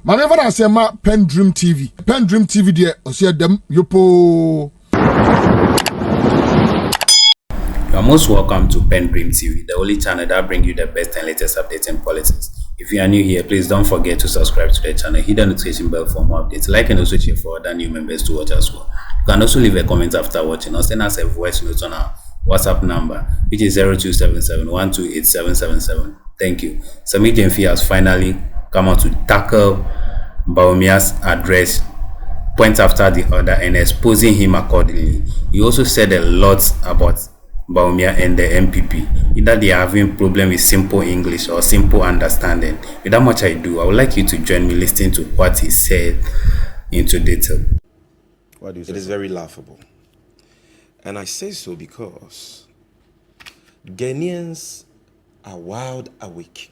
Maneva na sema PENDREAM TV. PENDREAM TV de osia dem yopo. You are most welcome to PENDREAM TV, the only channel that brings you the best and latest updates in politics. If you are new here, please don't forget to subscribe to the channel, hit the notification bell for more updates, like and also share for other new members to watch as well. You can also leave a comment after watching or send us a voice note on our WhatsApp number, which is 0277-128-777. Thank you. Gyamfi has finally come out to tackle Bawumia's address point after the other and exposing him accordingly. He also said a lot about Bawumia and the MPP. Either they are having problem with simple English or simple understanding. Without much ado, I would like you to join me listening to what he said into detail. What do you say? It is very laughable. And I say so because Ghanaians are wide awake.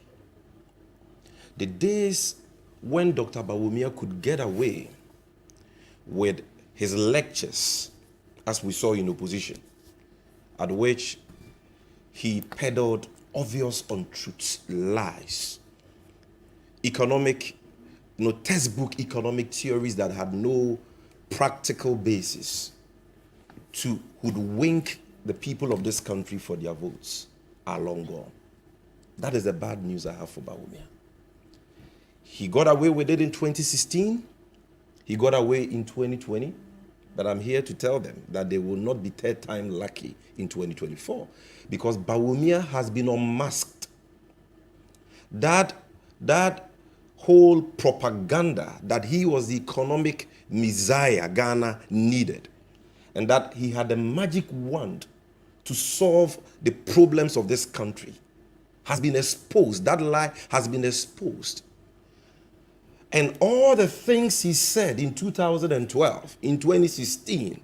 The days when Dr. Bawumia could get away with his lectures, as we saw in opposition, at which he peddled obvious untruths, lies, textbook economic theories that had no practical basis to hoodwink the people of this country for their votes, are long gone. That is the bad news I have for Bawumia. He got away with it in 2016. He got away in 2020. But I'm here to tell them that they will not be third time lucky in 2024 because Bawumia has been unmasked. That whole propaganda that he was the economic messiah Ghana needed and that he had a magic wand to solve the problems of this country has been exposed. That lie has been exposed. And all the things he said in 2012, in 2016,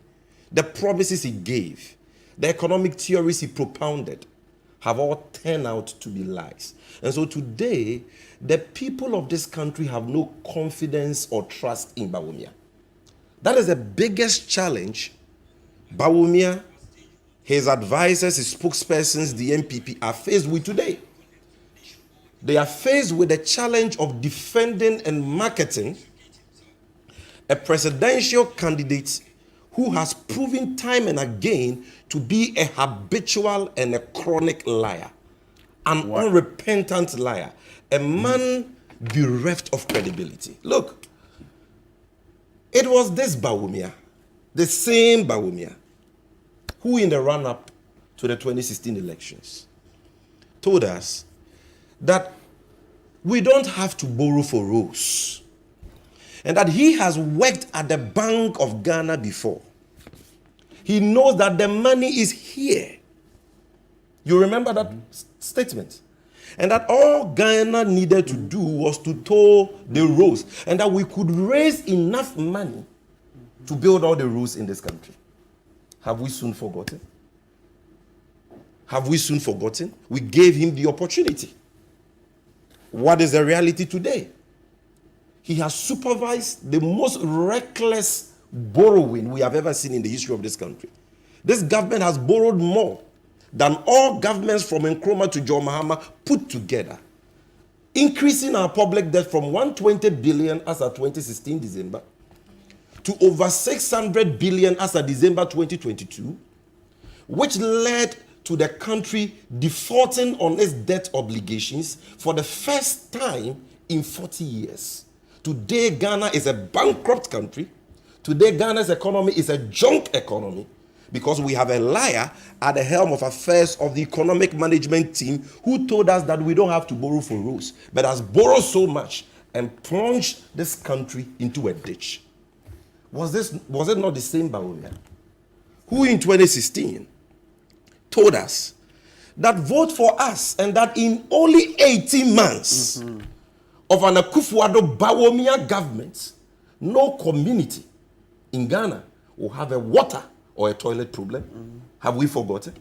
the promises he gave, the economic theories he propounded, have all turned out to be lies. And so today, the people of this country have no confidence or trust in Bawumia. That is the biggest challenge Bawumia, his advisors, his spokespersons, the MPP are faced with today. They are faced with the challenge of defending and marketing a presidential candidate who has proven time and again to be a habitual and a chronic liar, an unrepentant liar, a man bereft of credibility. Look, it was this Bawumia, the same Bawumia, who in the run-up to the 2016 elections told us that we don't have to borrow for rose, and that he has worked at the Bank of Ghana before. He knows that the money is here. You remember that statement? And that all Ghana needed to do was to tow the roads, and that we could raise enough money to build all the roads in this country. Have we soon forgotten? Have we soon forgotten? We gave him the opportunity. What is the reality today? He has supervised the most reckless borrowing we have ever seen in the history of this country. This government has borrowed more than all governments from Nkrumah to John Mahama put together, increasing our public debt from 120 billion as of 2016 December to over 600 billion as of December 2022, which led to the country defaulting on its debt obligations for the first time in 40 years. Today, Ghana is a bankrupt country. Today, Ghana's economy is a junk economy because we have a liar at the helm of affairs of the economic management team who told us that we don't have to borrow for rose, but has borrowed so much and plunged this country into a ditch. Was it not the same Bawumia who in 2016 told us that vote for us and that in only 18 months of an Akufo-Addo Bawumia government, no community in Ghana will have a water or a toilet problem? Have we forgotten?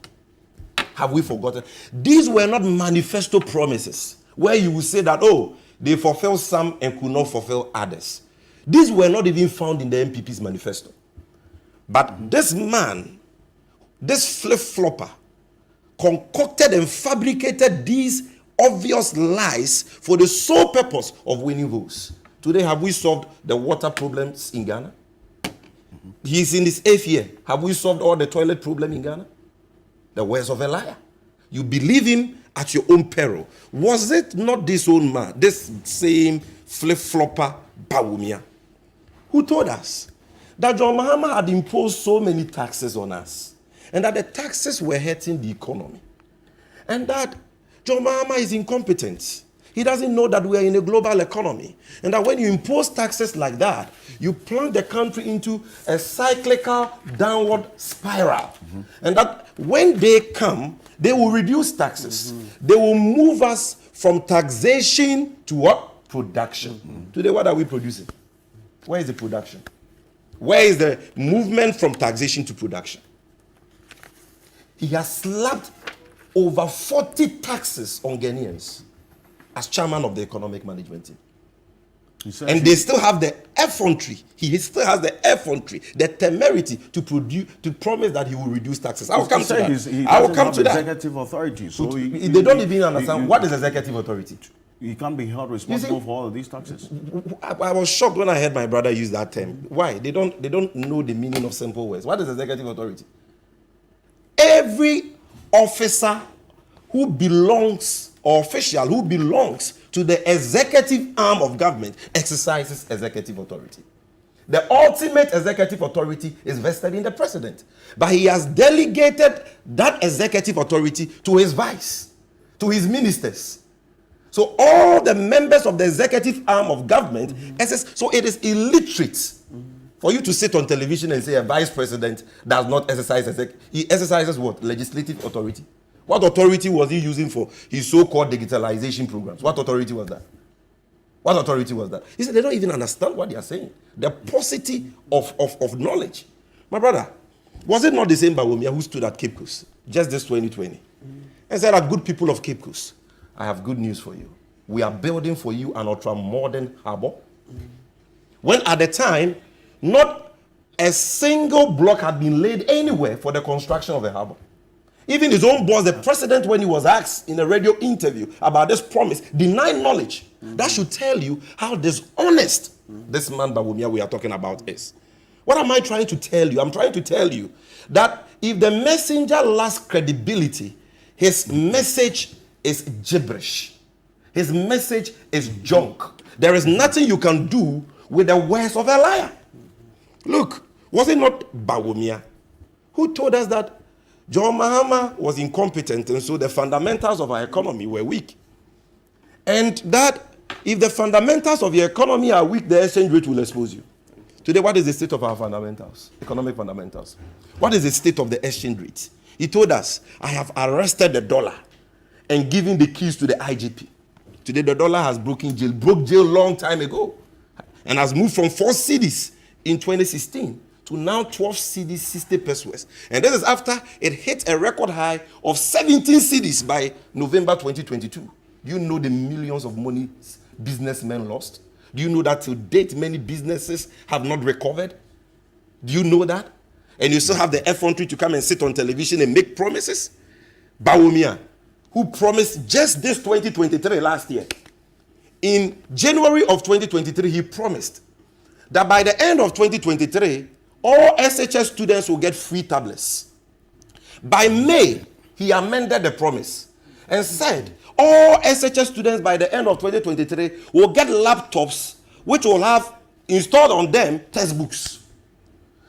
Have we forgotten? These were not manifesto promises where you will say that, oh, they fulfill some and could not fulfill others. These were not even found in the MPP's manifesto. But this man, this flip-flopper, concocted and fabricated these obvious lies for the sole purpose of winning votes. Today, have we solved the water problems in Ghana? He's in his 8th year. Have we solved all the toilet problem in Ghana? The words of a liar. You believe him at your own peril. Was it not this old man, this same flip-flopper Bawumia, who told us that John Mahama had imposed so many taxes on us and that the taxes were hurting the economy and that John Mahama is incompetent? He doesn't know that we are in a global economy and that when you impose taxes like that, you plunge the country into a cyclical downward spiral. And that when they come, they will reduce taxes. They will move us from taxation to what? Production. Today, what are we producing? Where is the production? Where is the movement from taxation to production? He has slapped over 40 taxes on Ghanaians as chairman of the economic management team. And they still have the effrontery. He still has the effrontery, the temerity to promise that he will reduce taxes. I will come to that. I will come to that. Executive authority. So they don't even understand what is executive authority. He can't be held responsible for all of these taxes. I was shocked when I heard my brother use that term. Why? They don't know the meaning of simple words. What is executive authority? Every officer who belongs, or official who belongs to the executive arm of government exercises executive authority. The ultimate executive authority is vested in the president, but he has delegated that executive authority to his vice, to his ministers. So all the members of the executive arm of government, so it is illiterate for you to sit on television and say a vice president does not exercise, he exercises what? Legislative authority. What authority was he using for his so-called digitalization programs? What authority was that? What authority was that? He said they don't even understand what they are saying. The paucity of knowledge. My brother, was it not the same Bawumia who stood at Cape Coast just this 2020 and said, "Good people of Cape Coast, I have good news for you. We are building for you an ultra-modern harbor." When at the time, not a single block had been laid anywhere for the construction of a harbor. Even his own boss, the president, when he was asked in a radio interview about this promise, denied knowledge. That should tell you how dishonest this man Bawumia we are talking about is. What am I trying to tell you? I'm trying to tell you that if the messenger lacks credibility, his message is gibberish. His message is junk. There is nothing you can do with the words of a liar. Look, was it not Bawumia who told us that John Mahama was incompetent and so the fundamentals of our economy were weak? And that if the fundamentals of your economy are weak, the exchange rate will expose you. Today, what is the state of our fundamentals? Economic fundamentals. What is the state of the exchange rate? He told us, "I have arrested the dollar and given the keys to the IGP." Today, the dollar has broke jail long time ago, and has moved from 4 cedis in 2016 to now 12 cedis 60 pesos. And this is after it hit a record high of 17 cedis by November 2022. Do you know the millions of money businessmen lost? Do you know that to date many businesses have not recovered? Do you know that? And you still have the effrontery to come and sit on television and make promises? Bawumia, who promised just this 2023 last year. In January of 2023, he promised that by the end of 2023, all SHS students will get free tablets. By May, he amended the promise and said all SHS students by the end of 2023 will get laptops which will have installed on them textbooks.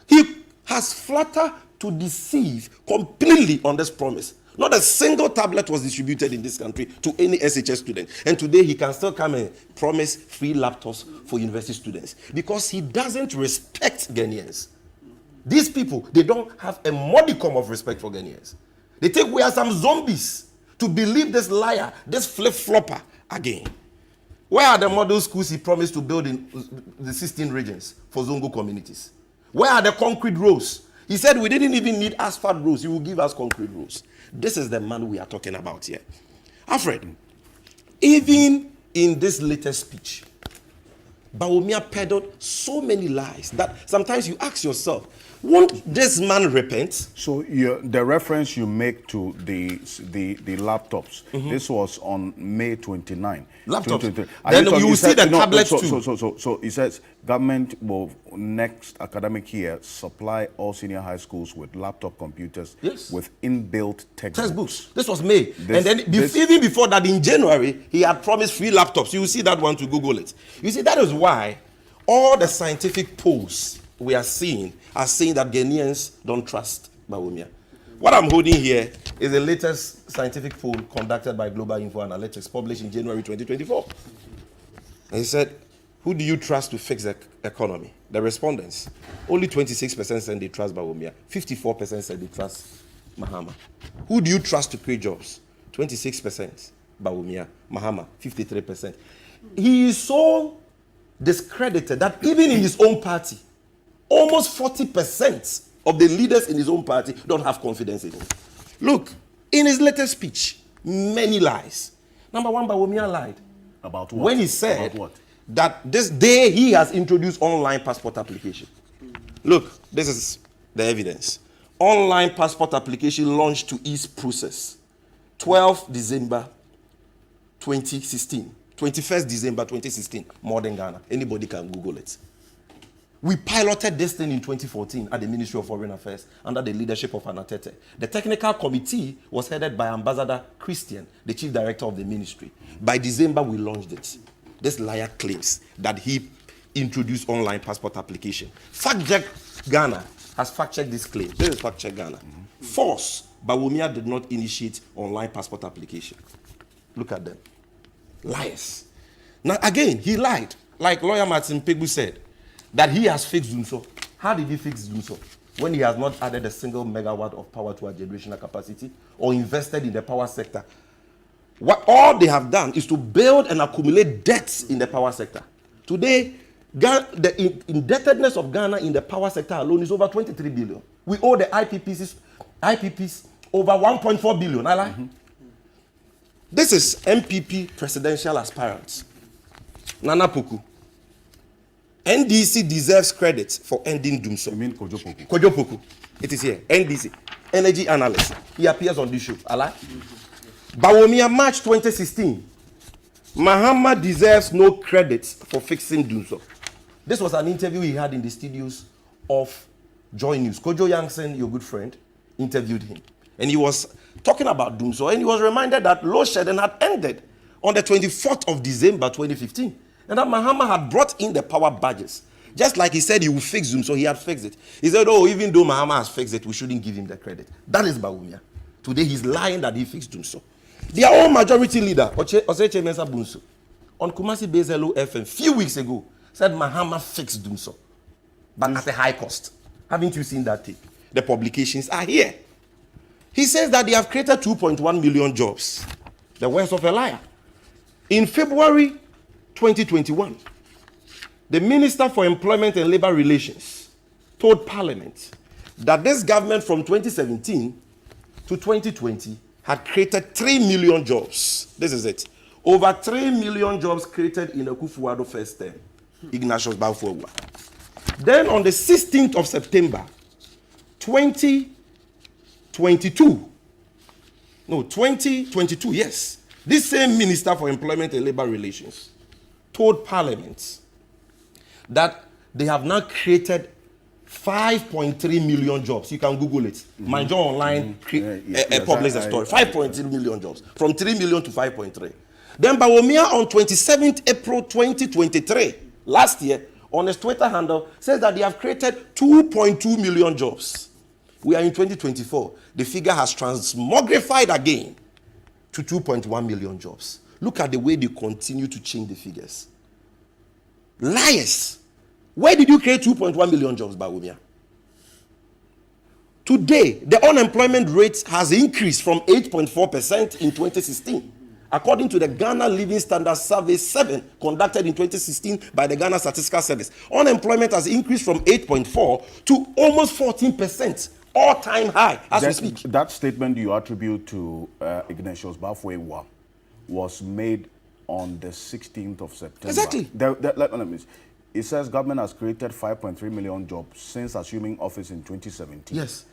He has flattered to deceive completely on this promise. Not a single tablet was distributed in this country to any SHS student. And today he can still come and promise free laptops for university students because he doesn't respect Ghanaians. These people, they don't have a modicum of respect for Ghanaians. They think we are some zombies to believe this liar, this flip-flopper again. Where are the model schools he promised to build in the 16 regions for Zongo communities? Where are the concrete roads? He said we didn't even need asphalt roads. He will give us concrete roads. This is the man we are talking about here. Alfred, even in this latest speech, Bawumia peddled so many lies that sometimes you ask yourself, won't this man repent? So the reference you make to the laptops, this was on May 29. Laptops. Then you will see the tablets too. So it says government will next academic year supply all senior high schools with laptop computers with inbuilt textbooks. This was May. And then even before that, in January, he had promised free laptops. You will see that one to Google it. You see, that is why all the scientific polls we are saying that Ghanaians don't trust Bawumia. What I'm holding here is the latest scientific poll conducted by Global Info Analytics, published in January 2024. And he said, who do you trust to fix the economy? The respondents, only 26% said they trust Bawumia. 54% said they trust Mahama. Who do you trust to create jobs? 26% Bawumia. Mahama, 53%. He is so discredited that even in his own party, almost 40% of the leaders in his own party don't have confidence in him. Look, in his latest speech, many lies. Number one, Bawumia lied. About what? When he said that this day he has introduced online passport application. Look, this is the evidence. Online passport application launched to ease process. 12 December 2016. 21st December 2016, Modern Ghana. Anybody can Google it. We piloted this thing in 2014 at the Ministry of Foreign Affairs under the leadership of Anatete. The technical committee was headed by Ambassador Christian, the chief director of the ministry. By December, we launched it. This liar claims that he introduced online passport application. Fact Check Ghana has fact-checked this claim. This is Fact Check Ghana. False. Bawumia did not initiate online passport application. Look at them. Liars. Now, again, he lied. Like lawyer Martin Pegu said, that he has fixed Dumso. How did he fix Dumso? When he has not added a single megawatt of power to our generational capacity or invested in the power sector. What all they have done is to build and accumulate debts in the power sector. Today, the indebtedness of Ghana in the power sector alone is over 23 billion. We owe the IPPs over 1.4 billion. I lie? This is MPP presidential aspirant, Nana Puku. NDC deserves credit for ending Dumso. You mean Kojo Poku? Kojo Poku. It is here. NDC. Energy analyst. He appears on this show. Allah. Bawumia, March 2016. Mahama deserves no credit for fixing Dumso. This was an interview he had in the studios of Joy News. Kojo Yangsen, your good friend, interviewed him. And he was talking about Dumso, and he was reminded that load shedding had ended on the 24th of December 2015. And that Mahama had brought in the power badges. Just like he said he would fix Dumso, he had fixed it. He said, oh, even though Mahama has fixed it, we shouldn't give him the credit. That is Bawumia. Today he's lying that he fixed Dumso. Their own majority leader, Oseche Mensa Bunso, on Kumasi Bezelo FM, few weeks ago, said Mahama fixed Dumso, but at a high cost. Haven't you seen that tape? The publications are here. He says that they have created 2.1 million jobs. The words of a liar. In February 2021, the Minister for Employment and Labor Relations told Parliament that this government from 2017 to 2020 had created 3 million jobs. This is it. Over 3 million jobs created in the Kufuor first term. Ignatius Bawumia. Then on the 16th of September 2022, yes, this same Minister for Employment and Labor Relations told Parliament that they have now created 5.3 million jobs. You can Google it. My John Online published a story. 5.3 million jobs. From 3 million to 5.3. Then Bawumia on 27th April 2023, last year, on his Twitter handle, says that they have created 2.2 million jobs. We are in 2024. The figure has transmogrified again to 2.1 million jobs. Look at the way they continue to change the figures. Liars. Where did you create 2.1 million jobs, Bawumia? Today, the unemployment rate has increased from 8.4% in 2016. According to the Ghana Living Standards Survey 7, conducted in 2016 by the Ghana Statistical Service, unemployment has increased from 8.4 to almost 14%, all-time high as we speak. That statement you attribute to Ignatius Bawumia was made on the 16th of September. Exactly. It says government has created 5.3 million jobs since assuming office in 2017. Yes.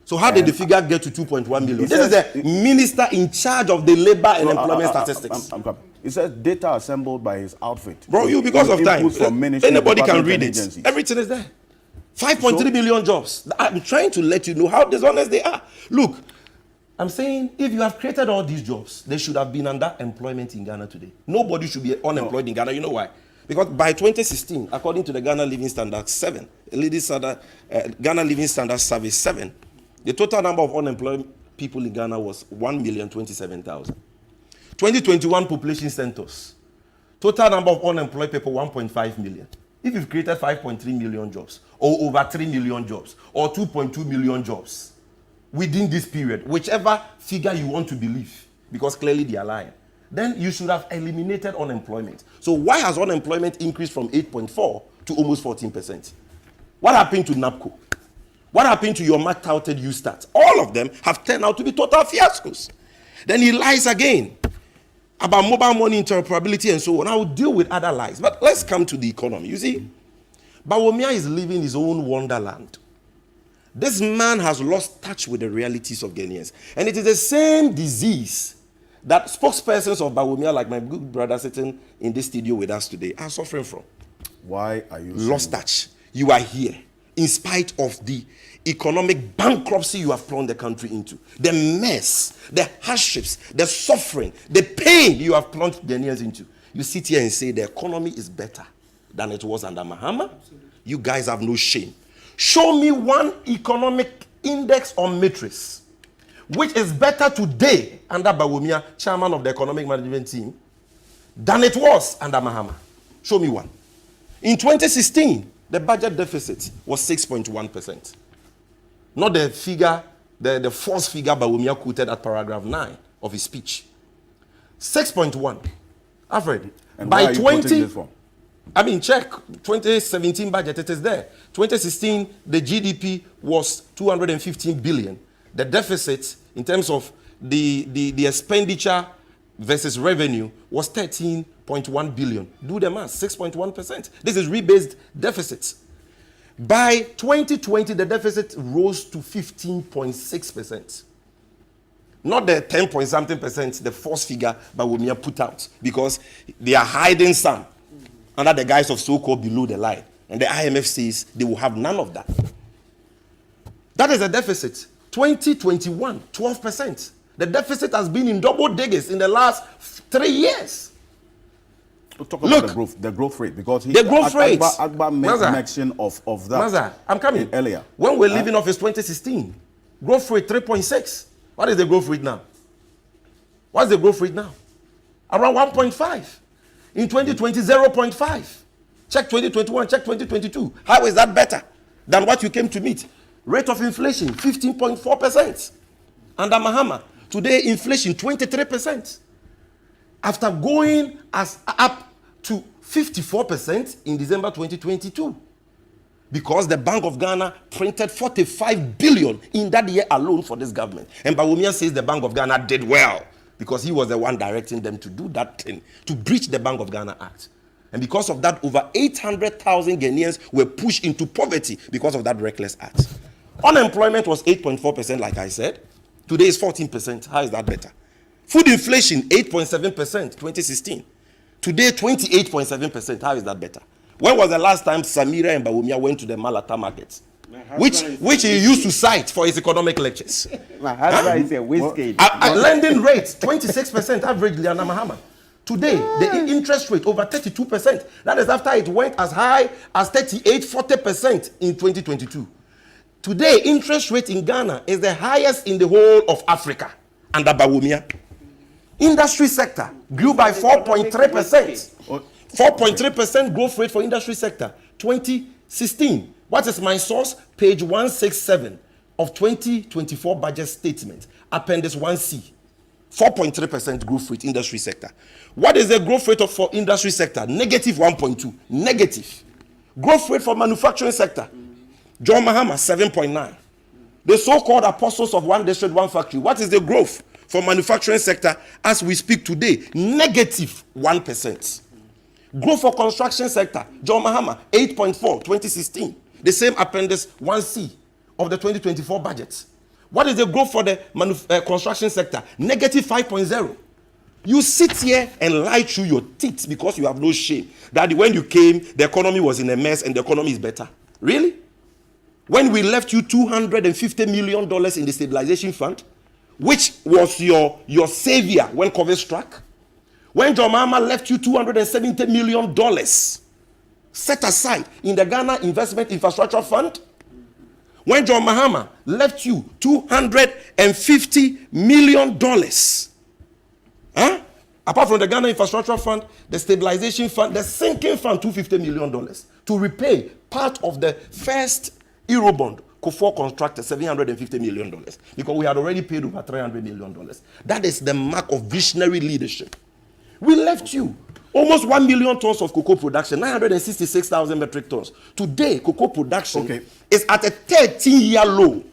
So how did the figure get to 2.1 million? This is the minister in charge of the labor and employment statistics. I'm coming. It says data assembled by his outfit. Bro, because of time, anybody can read it. Agencies. Everything is there. 5.3 million jobs. I'm trying to let you know how dishonest they are. Look, I'm saying if you have created all these jobs, they should have been under employment in Ghana today. Nobody should be unemployed in Ghana. You know why? Because by 2016, according to the Ghana Living Standard 7, Ghana Living Standard Service 7, the total number of unemployed people in Ghana was 1,027,000. 2021 population census, total number of unemployed people 1.5 million. If you've created 5.3 million jobs, or over 3 million jobs, or 2.2 million jobs within this period, whichever figure you want to believe, because clearly they are lying, then you should have eliminated unemployment. So why has unemployment increased from 8.4 to almost 14%? What happened to NAPCO? What happened to your much-touted USTAT? All of them have turned out to be total fiascos. Then he lies again about mobile money interoperability and so on. I will deal with other lies. But let's come to the economy. You see, Bawumia is living his own wonderland. This man has lost touch with the realities of Ghanaians. And it is the same disease that spokespersons of Bawumia, like my good brother sitting in this studio with us today, are suffering from. Why are you lost touch? You are here in spite of the economic bankruptcy you have plunged the country into, the mess, the hardships, the suffering, the pain you have plunged Ghanaians into. You sit here and say the economy is better than it was under Mahama. Absolutely. You guys have no shame. Show me one economic index or matrix which is better today under Bawumia, chairman of the economic management team, than it was under Mahama. Show me one. In 2016, the budget deficit was 6.1%. Not the figure, the false figure Bawumia quoted at paragraph 9 of his speech. 6.1. Alfred, and by 20, I mean, check 2017 budget, it is there. 2016, the GDP was 215 billion. The deficit, in terms of the expenditure versus revenue, was 13.1 billion. Do the math, 6.1%. This is rebased deficit. By 2020, the deficit rose to 15.6%. Not the 10 point something percent, the false figure Bawumia put out, because they are hiding some under the guise of so-called below the line. And the IMF says they will have none of that. That is a deficit. 2021, 12%. The deficit has been in double digits in the last 3 years. We'll talk about the growth rate, because the growth rate. Akbar made mention of that. Maza, I'm coming. Earlier. When we're leaving office 2016, growth rate 3.6. What is the growth rate now? What's the growth rate now? Around 1.5. In 2020, 0.5. Check 2021, check 2022. How is that better than what you came to meet? Rate of inflation, 15.4%. Under Mahama. Today, inflation, 23%. After going up to 54% in December 2022. Because the Bank of Ghana printed 45 billion in that year alone for this government. And Bawumia says the Bank of Ghana did well, because he was the one directing them to do that thing, to breach the Bank of Ghana Act. And because of that, over 800,000 Ghanaians were pushed into poverty because of that reckless act. Unemployment was 8.4%, like I said. Today is 14%. How is that better? Food inflation, 8.7%, 2016. Today, 28.7%. How is that better? When was the last time Samira and Bawumia went to the Malata market? Which he used to cite for his economic lectures. My husband is a whiskey. Lending rate, 26% averagely under Mahama. Today, the interest rate over 32%. That is after it went as high as 38-40% in 2022. Today, interest rate in Ghana is the highest in the whole of Africa under Bawumia. Industry sector grew by 4.3%. 4.3% growth rate for industry sector, 2016. What is my source? Page 167 of 2024 budget statement, Appendix 1C. 4.3% growth rate industry sector. What is the growth rate for industry sector? Negative 1.2. Negative. Growth rate for manufacturing sector. John Mahama, 7.9. The so-called apostles of one district, one factory. What is the growth for manufacturing sector as we speak today, negative 1%. Growth for construction sector, John Mahama, 8.4, 2016. The same appendix 1C of the 2024 budget. What is the growth for the construction sector? Negative 5.0. You sit here and lie through your teeth because you have no shame that when you came, the economy was in a mess and the economy is better. Really? When we left you $250 million in the stabilization fund, which was your savior when COVID struck, when John Mahama left you $270 million set aside in the Ghana Investment Infrastructure Fund, when John Mahama left you $250 million, apart from the Ghana Infrastructure Fund, the Stabilization Fund, the Sinking Fund, $250 million to repay part of the first Eurobond Kufuor contracted $750 million because we had already paid over $300 million. That is the mark of visionary leadership. We left you almost 1 million tons of cocoa production, 966,000 metric tons. Today, cocoa production is at a 13-year low,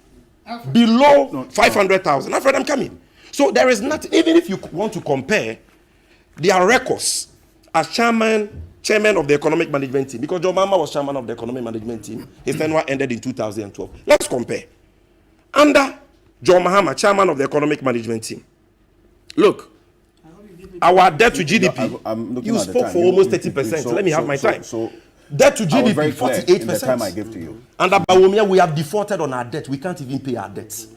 below 500,000. Alfred, I'm coming. So there is nothing, even if you want to compare their records as chairman of the economic management team, because John Mahama was chairman of the economic management team. His tenure ended in 2012. Let's compare. Under John Mahama, chairman of the economic management team, look, our debt to GDP, you spoke for almost 30%. Let me have my time. Debt to GDP, 48%. The time I gave to you. Under Bawumia, we have defaulted on our debt. We can't even pay our debts.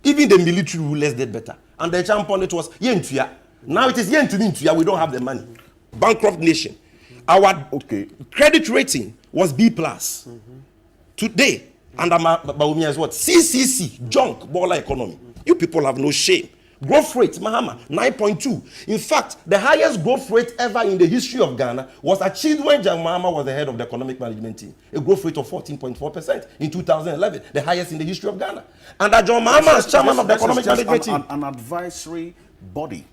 Even the military rulers did better. And the champion it was Yentuya. Now it is Yentuya. We don't have the money. Bankrupt nation. Our credit rating was B+. Today, under Bawumia is what? CCC, junk, baller economy. You people have no shame. Growth rate, Mahama, 9.2. In fact, the highest growth rate ever in the history of Ghana was achieved when John Mahama was the head of the economic management team. A growth rate of 14.4% in 2011, the highest in the history of Ghana. And John Mahama as chairman of the economic management team. An advisory body.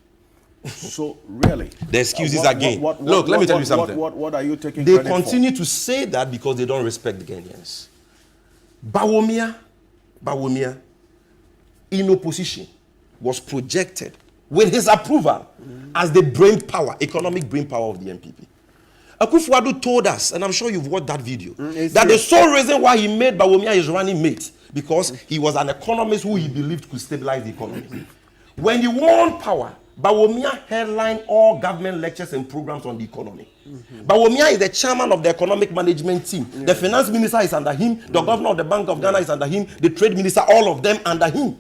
So really, the excuses again. Look, let me tell you something. What are you taking They credit continue for? to say that because they don't respect the Ghanaians. Bawumia, in opposition, was projected with his approval as the brain power, economic brain power of the MPP. Akufo-Addo told us, and I'm sure you've watched that video, that the sole reason why he made Bawumia his running mate because he was an economist who he believed could stabilize the economy. When he won power, Bawumia headlined all government lectures and programs on the economy. Bawumia is the chairman of the economic management team. The finance minister is under him. The governor of the Bank of Ghana is under him. The trade minister, all of them under him.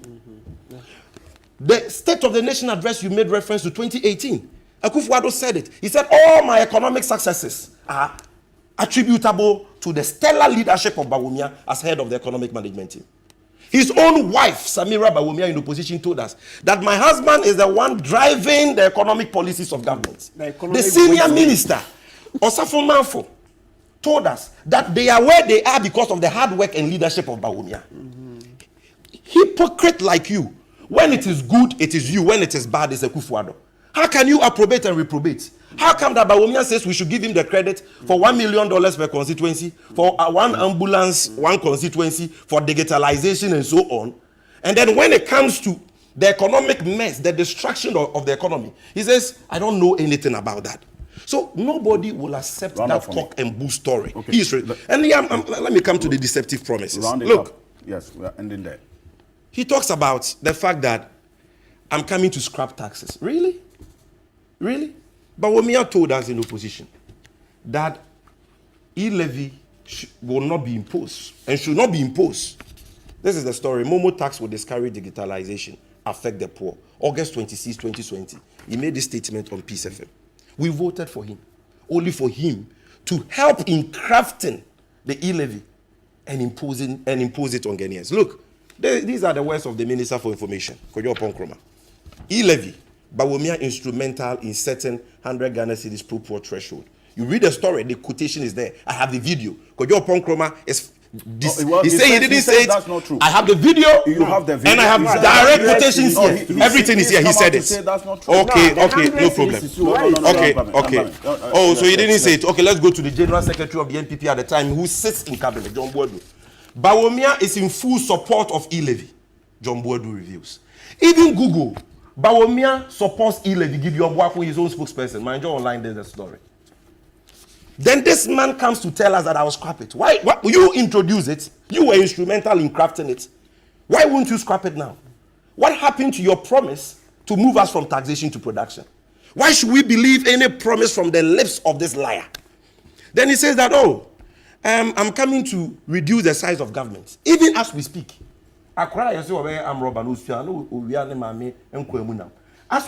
The State of the Nation address you made reference to 2018. Akufo-Addo said it. He said all my economic successes are attributable to the stellar leadership of Bawumia as head of the economic management team. His own wife, Samira Bawumia, in opposition, told us that my husband is the one driving the economic policies of government. The senior minister, Osafo Manfo, told us that they are where they are because of the hard work and leadership of Bawumia. Hypocrite like you. When it is good, it is you. When it is bad, it's Akufo-Addo. How can you approbate and reprobate? How come that Bawumia says we should give him the credit for $1 million per constituency, for one ambulance, one constituency, for digitalization and so on? And then when it comes to the economic mess, the destruction of the economy, he says, I don't know anything about that. So nobody will accept that talk and boo story. And let me come to the deceptive promises. Look. Yes, we are ending there. He talks about the fact that I'm coming to scrap taxes. Really? Really? Bawumia told us in opposition that e-levy will not be imposed and should not be imposed. This is the story. Momo tax will discourage digitalization, affect the poor. August 26, 2020. He made this statement on Peace FM. We voted for him, only for him to help in crafting the e-levy and impose it on Ghanaians. Look, these are the words of the Minister for Information, Kojo Ponkroma. E-levy, Bawumia instrumental in setting 100 Ghana cedis pro poor threshold. You read the story, the quotation is there. I have the video. Kojo Ponkroma is he said he didn't say it. That's not true. I have the video. You have the video. And I have direct quotations here. Everything is here. He said it. That's not true. Okay, no problem. Okay. Oh, so he didn't say it. Okay, let's go to the General Secretary of the NPP at the time who sits in cabinet, John Boadu. Bawumia is in full support of e-levy. John Boadu reveals. Even Google Bawumia supports e-levy Gideon Bwaku, his own spokesperson. Mind you, online there's a story. Then this man comes to tell us that I will scrap it. Why you introduce it? You were instrumental in crafting it. Why won't you scrap it now? What happened to your promise to move us from taxation to production? Why should we believe any promise from the lips of this liar? Then he says that, I'm coming to reduce the size of government. Even as we speak. As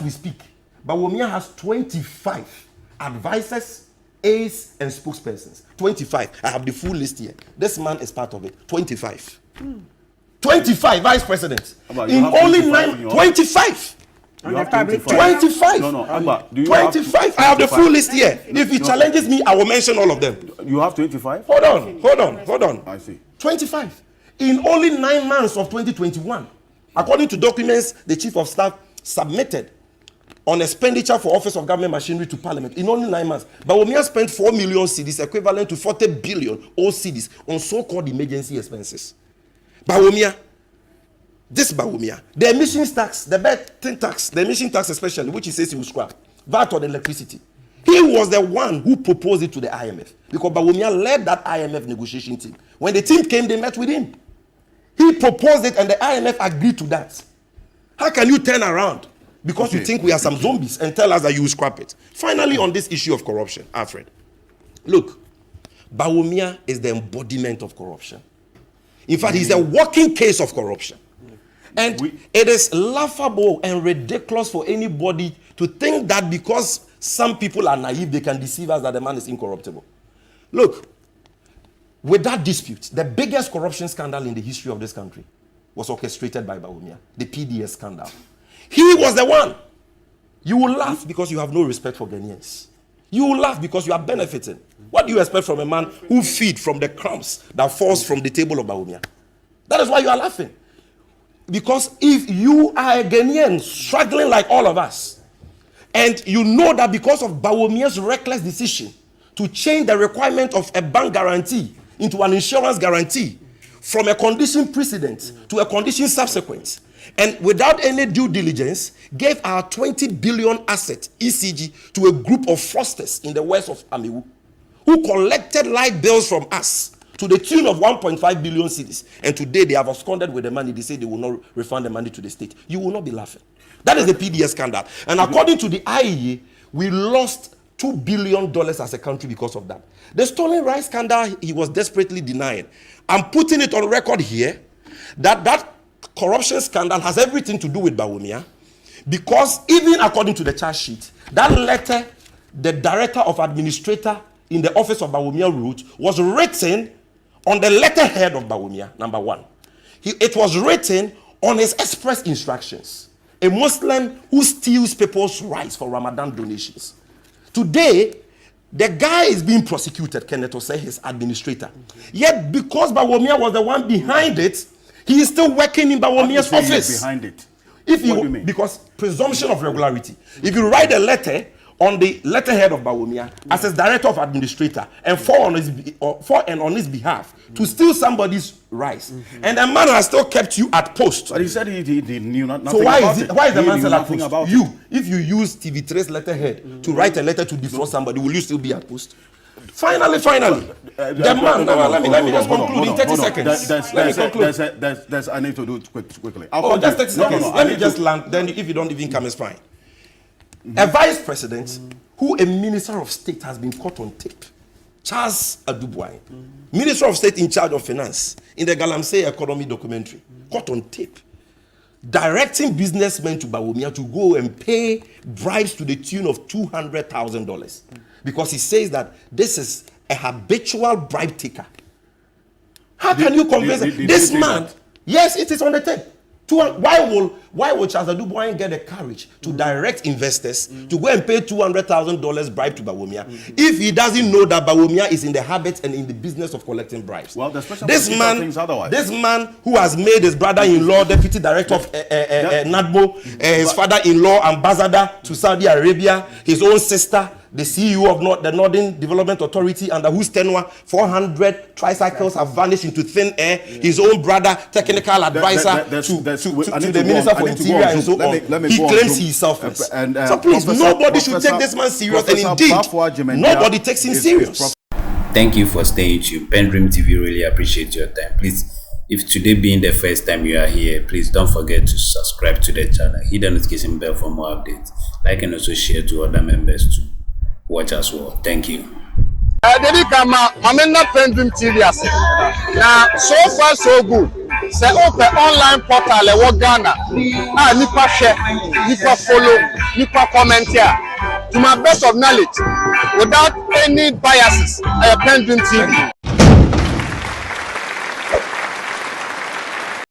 we speak, Bawumia has 25 advisors, aides, and spokespersons. 25. I have the full list here. This man is part of it. 25. 25 vice presidents. In only 25. You have 25. 25. No, Akbar, do you 25. I have the full list here. If he challenges me, I will mention all of them. You have 25? Hold on. I see. 25. In only 9 months of 2021, according to documents the Chief of Staff submitted on expenditure for Office of Government Machinery to Parliament, in only 9 months, Bawumia spent 4 million cedis, equivalent to 40 billion old cedis, on so-called emergency expenses. Bawumia, the emission tax, the betting tax, the emission tax especially, which he says he will scrap, VAT on electricity. He was the one who proposed it to the IMF, because Bawumia led that IMF negotiation team. When the team came, they met with him. He proposed it and the IMF agreed to that. How can you turn around because you think we are some zombies and tell us that you will scrap it? Finally, on this issue of corruption, Alfred, look, Bawumia is the embodiment of corruption. In fact, he's a walking case of corruption. And it is laughable and ridiculous for anybody to think that because some people are naive, they can deceive us that the man is incorruptible. Look, without dispute, the biggest corruption scandal in the history of this country was orchestrated by Bawumia, the PDS scandal. He was the one. You will laugh because you have no respect for Ghanaians. You will laugh because you are benefiting. What do you expect from a man who feeds from the crumbs that falls from the table of Bawumia? That is why you are laughing. Because if you are a Ghanaian struggling like all of us, and you know that because of Bawumia's reckless decision to change the requirement of a bank guarantee into an insurance guarantee from a condition precedent to a condition subsequent, and without any due diligence, gave our 20 billion asset, ECG, to a group of fraudsters in the west of Amiwu, who collected light bills from us to the tune of 1.5 billion cedis. And today they have absconded with the money. They say they will not refund the money to the state. You will not be laughing. That is the PDS scandal. And according to the IEA, we lost $2 billion as a country because of that. The stolen rice scandal, he was desperately denying. I'm putting it on record here that corruption scandal has everything to do with Bawumia, because even according to the charge sheet, that letter the director of administrator in the office of Bawumia wrote was written on the letterhead of Bawumia, number one. It was written on his express instructions. A Muslim who steals people's rights for Ramadan donations. Today, the guy is being prosecuted, Kenneth Osei, his administrator. Yet, because Bawumia was the one behind it, he is still working in Bawumia's office. Behind it. What do you mean? Because presumption of regularity. If you write a letter on the letterhead of Bawumia as his director of administrator and for and on his behalf to steal somebody's rights, and the man has still kept you at post. But he said he knew nothing so why about is it. Why is the man still at post? About if you use TV3's letterhead to write a letter to defraud somebody, will you still be at post? Finally, the man. Let me just conclude in 30 seconds. Let me conclude. I need to do it quickly. Just 30 seconds. Let me just land. Then, if you don't even come, it's fine. A vice president who a minister of state has been caught on tape, Charles Adubuai, minister of state in charge of finance, in the Galamsey economy documentary, caught on tape, directing businessmen to Bawumia to go and pay bribes to the tune of $200,000 because he says that this is a habitual bribe taker. How can you convince this man? Yes, it is on the tape. Why will Charles Adubuai get the courage to direct investors to go and pay $200,000 bribe to Bawumia if he doesn't know that Bawumia is in the habit and in the business of collecting bribes? Well, this man who has made his brother-in-law deputy director of NADMO, his father-in-law ambassador to Saudi Arabia, his own sister the CEO of the Northern Development Authority, under whose tenure 400 tricycles have vanished into thin air. His own brother, technical advisor to the Minister for Interior and so on. He claims he's selfless. So please, nobody should take this man serious, and indeed, nobody takes him serious. Thank you for staying tuned. PENDREAM TV really appreciate your time. Please, if today being the first time you are here, please don't forget to subscribe to the channel, hit the notification bell for more updates, like and also share to other members to watch as well. Thank you. PENDREAM TV now, so far so good. Say open online portal e Ghana. Nipa share, nipa follow, nipa comment here. To my best of knowledge, without any biases, PENDREAM TV.